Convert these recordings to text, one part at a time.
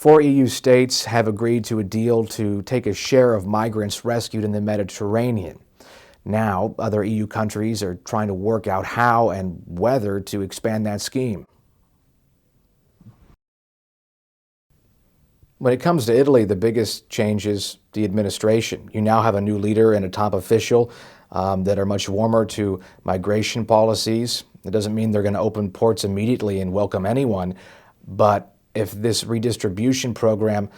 4 EU states have agreed to a deal to take a share of migrants rescued in the Mediterranean. Now, other EU countries are trying to work out how and whether to expand that scheme. When it comes to Italy, the biggest change is the administration. You now have a new leader and a top official that are much warmer to migration policies. It doesn't mean they're going to open ports immediately and welcome anyone, but if this redistribution program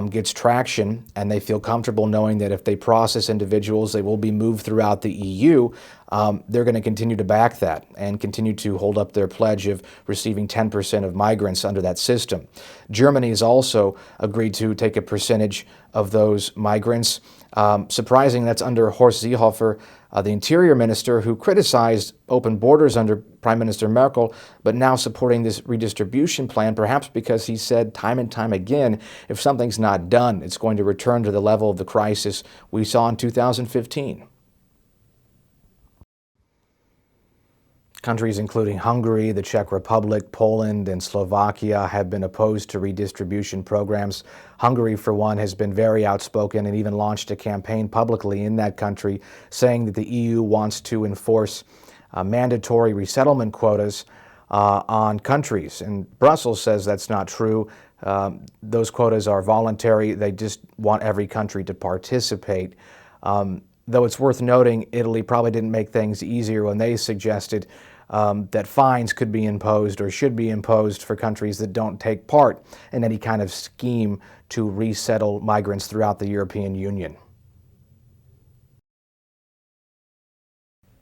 gets traction and they feel comfortable knowing that if they process individuals, they will be moved throughout the EU, they're going to continue to back that and continue to hold up their pledge of receiving 10% of migrants under that system. Germany has also agreed to take a percentage of those migrants. Surprising, that's under Horst Seehofer, the interior minister, who criticized open borders under Prime Minister Merkel, but now supporting this redistribution plan, perhaps because he said time and time again, if something's not done, it's going to return to the level of the crisis we saw in 2015. Countries including Hungary, the Czech Republic, Poland, and Slovakia have been opposed to redistribution programs. Hungary, for one, has been very outspoken and even launched a campaign publicly in that country saying that the EU wants to enforce mandatory resettlement quotas on countries. And Brussels says that's not true. Those quotas are voluntary. They just want every country to participate. Though it's worth noting, Italy probably didn't make things easier when they suggested that fines could be imposed or should be imposed for countries that don't take part in any kind of scheme to resettle migrants throughout the European Union.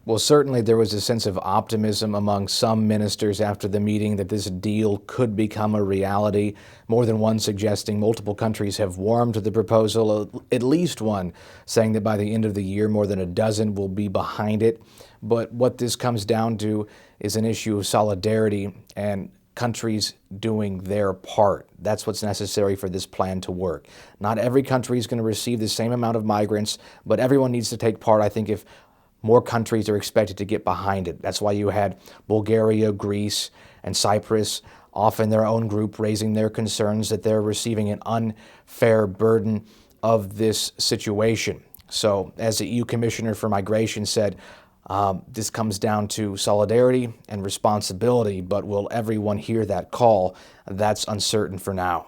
Well, certainly there was a sense of optimism among some ministers after the meeting that this deal could become a reality. More than one suggesting multiple countries have warmed to the proposal, at least one saying that by the end of the year, more than a dozen will be behind it. But what this comes down to is an issue of solidarity and countries doing their part. That's what's necessary for this plan to work. Not every country is going to receive the same amount of migrants, but everyone needs to take part. I think if more countries are expected to get behind it. That's why you had Bulgaria, Greece, and Cyprus, often their own group, raising their concerns that they're receiving an unfair burden of this situation. So, as the EU Commissioner for Migration said, this comes down to solidarity and responsibility, but will everyone hear that call? That's uncertain for now.